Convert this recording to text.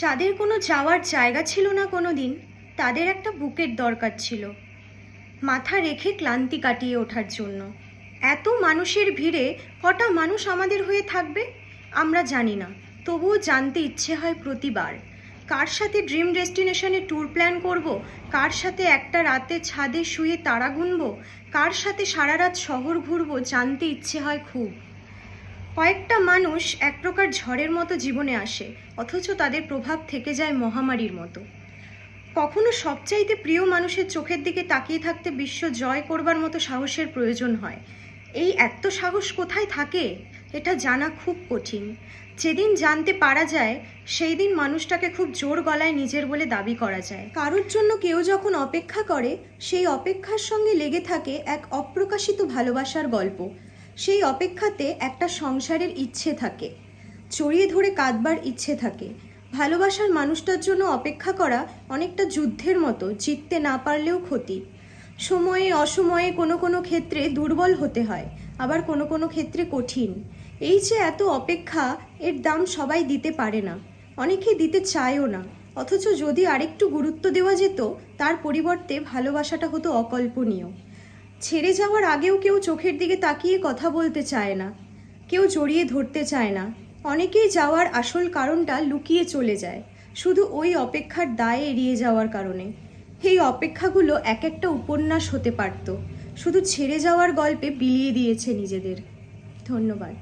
যাদের কোনো যাওয়ার জায়গা ছিল না কোনো দিন, তাদের একটা বুকের দরকার ছিল মাথা রেখে ক্লান্তি কাটিয়ে ওঠার জন্য। এত মানুষের ভিড়ে কটা মানুষ আমাদের হয়ে থাকবে আমরা জানি না, তবুও জানতে ইচ্ছে হয় প্রতিবার। কার সাথে ড্রিম ডেস্টিনেশনে ট্যুর প্ল্যান করব, কার সাথে একটা রাতে ছাদে শুয়ে তারা গুনব, কার সাথে সারা রাত শহর ঘুরব, জানতে ইচ্ছে হয় খুব। কয়েকটা মানুষ এক প্রকার ঝড়ের মতো জীবনে আসে, অথচ তাদের প্রভাব থেকে যায় মহামারীর মতো। কখনো সবচাইতে প্রিয় মানুষের চোখের দিকে তাকিয়ে থাকতে বিশ্ব জয় করবার মতো সাহসের প্রয়োজন হয়। এই এত সাহস কোথায় থাকে এটা জানা খুব কঠিন। যেদিন জানতে পারা যায় সেই দিন মানুষটাকে খুব জোর গলায় নিজের বলে দাবি করা যায়। কারোর জন্য কেউ যখন অপেক্ষা করে, সেই অপেক্ষার সঙ্গে লেগে থাকে এক অপ্রকাশিত ভালোবাসার গল্প। সেই অপেক্ষাতে একটা সংসারের ইচ্ছে থাকে, জড়িয়ে ধরে কাঁদবার ইচ্ছে থাকে। ভালোবাসার মানুষটার জন্য অপেক্ষা করা অনেকটা যুদ্ধের মতো, জিততে না পারলেও ক্ষতি। সময়ে অসময়ে কোনো কোনো ক্ষেত্রে দুর্বল হতে হয়, আবার কোনো কোনো ক্ষেত্রে কঠিন। এই যে এত অপেক্ষা, এর দাম সবাই দিতে পারে না, অনেকেই দিতে চায়ও না। অথচ যদি আরেকটু গুরুত্ব দেওয়া যেত, তার পরিবর্তে ভালোবাসাটা হতো অকল্পনীয়। ছেড়ে যাওয়ার আগেও কেউ চোখের দিকে তাকিয়ে কথা বলতে চায় না, কেউ জড়িয়ে ধরতে চায় না। অনেকেই যাওয়ার আসল কারণটা লুকিয়ে চলে যায়, শুধু ওই অপেক্ষার দায়ে এড়িয়ে যাওয়ার কারণে। এই অপেক্ষাগুলো এক একটা উপন্যাস হতে পারত, শুধু ছেড়ে যাওয়ার গল্পে বিলিয়ে দিয়েছে নিজেদের। ধন্যবাদ।